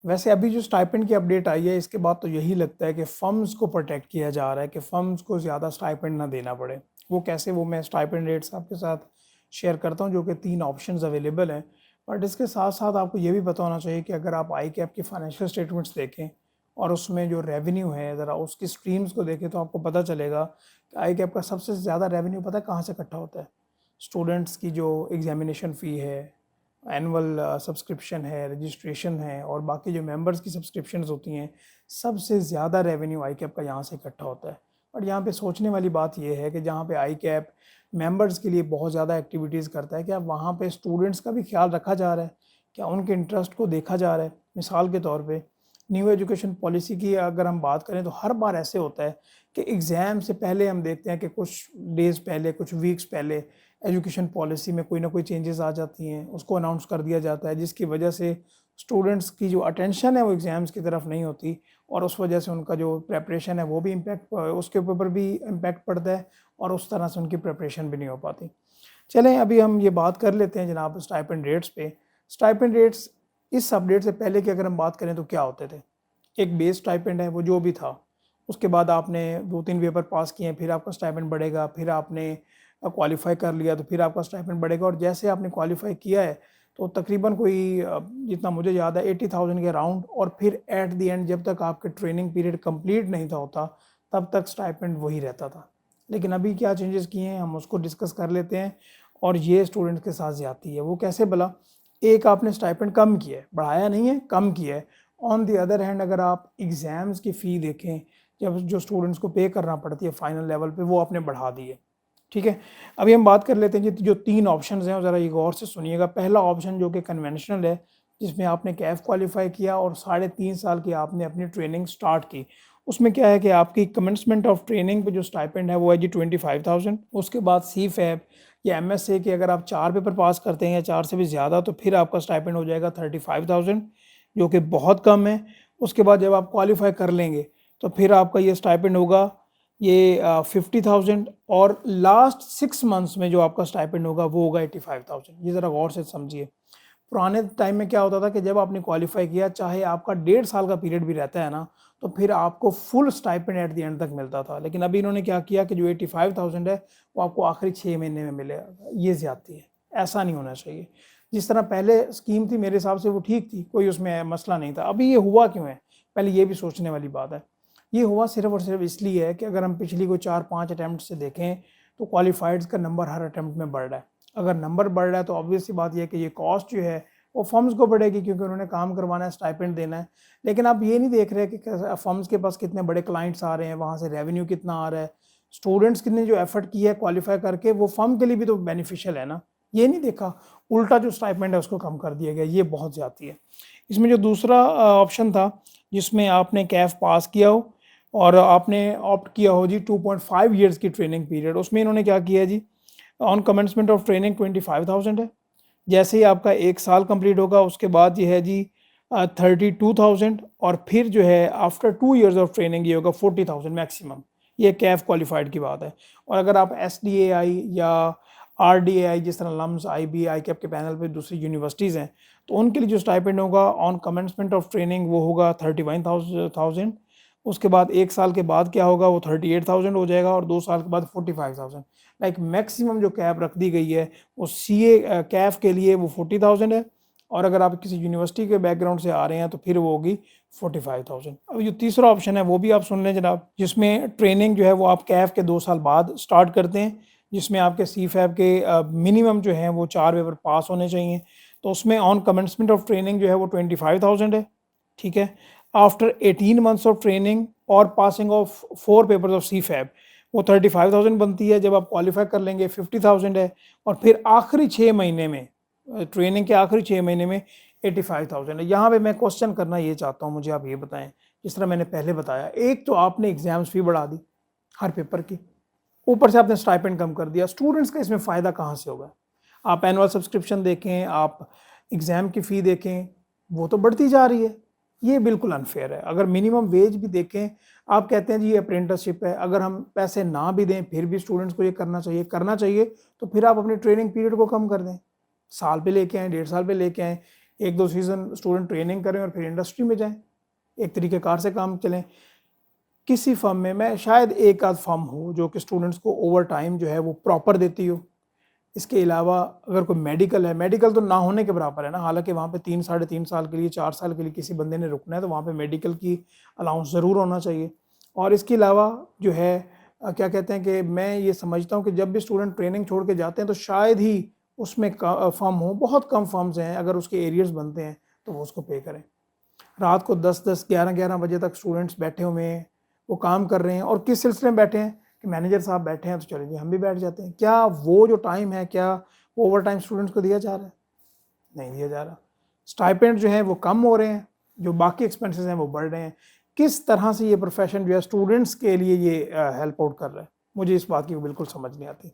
वैसे अभी जो स्टाइपेंड की अपडेट आई है इसके बाद तो यही लगता है कि फर्म्स को प्रोटेक्ट किया जा रहा है कि फर्म्स को ज़्यादा स्टाइपेंड ना देना पड़े। वो कैसे, वो मैं स्टाइपेंड रेट्स आपके साथ शेयर करता हूँ, जो कि 3 ऑप्शंस अवेलेबल हैं। बट इसके साथ साथ आपको ये भी पता होना चाहिए कि अगर आप आई कैप की फाइनेंशियल स्टेटमेंट्स देखें और उसमें जो रेवेन्यू है ज़रा उसकी स्ट्रीम्स को देखें तो आपको पता चलेगा कि आई कैप का सबसे ज़्यादा रेवेन्यू पता है कहाँ से इकट्ठा होता है। स्टूडेंट्स की जो एग्जामिनेशन फ़ी है, एनुअल सब्सक्रिप्शन है, रजिस्ट्रेशन है और बाकी जो मेंबर्स की सब्सक्रिप्शंस होती हैं, सबसे ज़्यादा रेवेन्यू आई कैप का यहाँ से इकट्ठा होता है। और यहाँ पे सोचने वाली बात ये है कि जहाँ पे आई कैप मेंबर्स के लिए बहुत ज़्यादा एक्टिविटीज़ करता है, क्या वहाँ पे स्टूडेंट्स का भी ख्याल रखा जा रहा है, क्या उनके इंटरेस्ट को देखा जा रहा है। मिसाल के तौर पे न्यू एजुकेशन पॉलिसी की अगर हम बात करें तो हर बार ऐसे होता है कि एग्ज़ाम से पहले हम देखते हैं कि कुछ डेज़ पहले, कुछ वीक्स पहले एजुकेशन पॉलिसी में कोई ना कोई चेंजेस आ जाती हैं, उसको अनाउंस कर दिया जाता है, जिसकी वजह से स्टूडेंट्स की जो अटेंशन है वो एग्ज़ाम्स की तरफ नहीं होती और उस वजह से उनका जो प्रेपरेशन है वो भी इम्पैक्ट, उसके ऊपर भी इम्पैक्ट पड़ता है और उस तरह से उनकी प्रेपरेशन भी नहीं हो पाती। चलें अभी हम ये बात कर लेते हैं जनाब स्टाइपेंड रेट्स पे। स्टाइपेंड रेट्स इस अपडेट से पहले की अगर हम बात करें तो क्या होते थे। एक बेस स्टाइपेंड है वो जो भी था, उसके बाद आपने 2-3 पेपर पास किए, फिर आपका स्टाइपेंड बढ़ेगा, फिर आपने क्वालिफाई कर लिया तो फिर आपका स्टाइपेंड बढ़ेगा और जैसे आपने क्वालिफाई किया है तो तकरीबन कोई जितना मुझे याद है 80,000 के अराउंड, और फिर एट द एंड जब तक आपके ट्रेनिंग पीरियड कंप्लीट नहीं था होता तब तक स्टाइपेंड वही रहता था। लेकिन अभी क्या चेंजेस किए हैं हम उसको डिस्कस कर लेते हैं। और ये स्टूडेंट्स के साथ ज़्यादती है। वो कैसे भला? एक आपने स्टाइपेंड कम किया है, बढ़ाया नहीं है, कम किया है। ऑन द अदर हैंड अगर आप एग्ज़ाम्स की फ़ी देखें, जब जो स्टूडेंट्स को पे करना पड़ती है फाइनल लेवल पे, वो आपने बढ़ा दी है। ठीक है, अभी हम बात कर लेते हैं जी जो 3 ऑप्शंस हैं, ज़रा ये गौर से सुनिएगा। पहला ऑप्शन जो कि कन्वेंशनल है, जिसमें आपने कैफ क्वालिफाई किया और 3.5 साल की आपने अपनी ट्रेनिंग स्टार्ट की। उसमें क्या है कि आपकी कमेंसमेंट ऑफ ट्रेनिंग पे जो स्टाइपेंड है वो है जी 25,000। उसके बाद सी फैब या एमएसए के अगर आप 4 पेपर पास करते हैं या 4 से भी ज़्यादा तो फिर आपका स्टाइपेंड हो जाएगा 35,000, जो कि बहुत कम है। उसके बाद जब आप क्वालिफाई कर लेंगे तो फिर आपका ये स्टाइपेंड होगा ये 50,000 और लास्ट 6 मंथ्स में जो आपका स्टाइपेंड होगा वो होगा 85,000। ये ज़रा गौर से समझिए। पुराने टाइम में क्या होता था कि जब आपने क्वालिफाई किया, चाहे आपका 1.5 साल का पीरियड भी रहता है ना, तो फिर आपको full stipend at the end तक मिलता था। लेकिन अभी इन्होंने क्या किया कि जो 85,000 है वो आपको आखिरी 6 महीने में मिलेगा। ये ज़्यादती है, ऐसा नहीं होना चाहिए। जिस तरह पहले स्कीम थी मेरे हिसाब से वो ठीक थी, कोई उसमें मसला नहीं था। अभी ये हुआ क्यों है, पहले ये भी सोचने वाली बात है। ये हुआ सिर्फ और सिर्फ इसलिए है कि अगर हम पिछली कोई 4-5 अटैम्प्ट से देखें तो क्वालिफाइड्स का नंबर हर अटैम्प्ट में बढ़ रहा है। अगर नंबर बढ़ रहा है तो ऑब्वियस सी बात यह है कि ये कॉस्ट जो है वो फर्म्स को बढ़ेगी, क्योंकि उन्होंने काम करवाना है, स्टाइपेंड देना है। लेकिन आप ये नहीं देख रहे कि फर्म्स के पास कितने बड़े क्लाइंट्स आ रहे हैं, वहाँ से रेवेन्यू कितना आ रहा है, स्टूडेंट्स कितने जो एफर्ट किया है क्वालिफाई करके, वो फर्म के लिए भी तो बेनिफिशियल है ना। ये नहीं देखा, उल्टा जो स्टाइपेंड है उसको कम कर दिया गया। ये बहुत ज़्यादा है। इसमें जो दूसरा ऑप्शन था जिसमें आपने कैफ पास किया हो और आपने ऑप्ट किया हो जी 2.5 ईयर्स की ट्रेनिंग पीरियड, उसमें इन्होंने क्या किया जी, ऑन कमेंसमेंट ऑफ ट्रेनिंग 25,000 है। जैसे ही आपका 1 साल कंप्लीट होगा उसके बाद ये है जी 32,000, और फिर जो है आफ्टर 2 ईयर्स ऑफ ट्रेनिंग ये होगा 40,000 मैक्सिमम। ये कैफ क्वालिफाइड की बात है। और अगर आप SDAI या RDAI जिस तरह लम्स IB ICAP के पैनल पे दूसरी यूनिवर्सिटीज़ हैं तो उनके लिए जो स्टाइपेंड होगा ऑन कमेंसमेंट ऑफ ट्रेनिंग वो होगा 31,000। उसके बाद 1 साल के बाद क्या होगा, वो 38,000 हो जाएगा और 2 साल के बाद 45,000। लाइक मैक्सिमम जो कैप रख दी गई है वो CA कैफ के लिए वो 40,000 है, और अगर आप किसी यूनिवर्सिटी के बैकग्राउंड से आ रहे हैं तो फिर वो होगी 45,000। अब जो तीसरा ऑप्शन है वो भी आप सुन लें जनाब, जिसमें ट्रेनिंग जो है वो आप कैफ के 2 साल बाद स्टार्ट करते हैं, जिसमें आपके CFAB के मिनिमम जो हैं वो 4 पेपर पास होने चाहिए। तो उसमें ऑन कमेंसमेंट ऑफ ट्रेनिंग जो है वो 25,000 है। ठीक है, आफ्टर 18 मंथ्स ऑफ ट्रेनिंग और passing of 4 papers of CFAB वो 35,000 बनती है। जब आप क्वालिफाई कर लेंगे 50,000 है, और फिर आखिरी 6 महीने में, ट्रेनिंग के आखिरी 6 महीने में 85,000 है। यहाँ पे मैं क्वेश्चन करना ये चाहता हूँ, मुझे आप ये बताएं, जिस तरह मैंने पहले बताया, एक तो आपने एग्जाम्स फी बढ़ा दी हर पेपर की, ऊपर से आपने स्टाइपेंड कम कर दिया। स्टूडेंट्स का इसमें फ़ायदा कहाँ से होगा? आप एनुअल सब्सक्रिप्शन देखें, आप एग्ज़ाम की फ़ी देखें, वो तो बढ़ती जा रही है। ये बिल्कुल अनफेयर है। अगर मिनिमम वेज भी देखें, आप कहते हैं जी ये अप्रेंटिसशिप है, अगर हम पैसे ना भी दें फिर भी स्टूडेंट्स को ये करना चाहिए तो फिर आप अपनी ट्रेनिंग पीरियड को कम कर दें। साल पे लेके आएँ, 1.5 साल पे लेके आएँ। 1-2 सीज़न स्टूडेंट ट्रेनिंग करें और फिर इंडस्ट्री में जाएं, एक तरीक़ेकार से काम चलें। किसी फर्म में मैं शायद एक आध फर्म हो जो कि स्टूडेंट्स को ओवर टाइम जो है वो प्रॉपर देती हो। इसके अलावा अगर कोई मेडिकल है, मेडिकल तो ना होने के बराबर है ना, हालांकि वहाँ पे 3 साढ़े 3 साल के लिए 4 साल के लिए किसी बंदे ने रुकना है तो वहाँ पे मेडिकल की अलाउंस ज़रूर होना चाहिए। और इसके अलावा जो है क्या कहते हैं कि मैं ये समझता हूँ कि जब भी स्टूडेंट ट्रेनिंग छोड़ के जाते हैं तो शायद ही उसमें फर्म हो, बहुत कम फर्म्स हैं, अगर उसके एरियर्स बनते हैं तो वो उसको पे करें। रात को 10-10 11-11 बजे तक स्टूडेंट्स बैठे हुए हैं, वो काम कर रहे हैं और किस सिलसिले में बैठे हैं कि मैनेजर साहब बैठे हैं तो चलिए हम भी बैठ जाते हैं। क्या वो जो टाइम है, क्या वो ओवर टाइम स्टूडेंट्स को दिया जा रहा है? नहीं दिया जा रहा। स्टाइपेंड जो है वो कम हो रहे हैं, जो बाकी एक्सपेंसेस हैं वो बढ़ रहे हैं। किस तरह से ये प्रोफेशन जो है स्टूडेंट्स के लिए ये हेल्प आउट कर रहा है, मुझे इस बात की बिल्कुल समझ नहीं आती।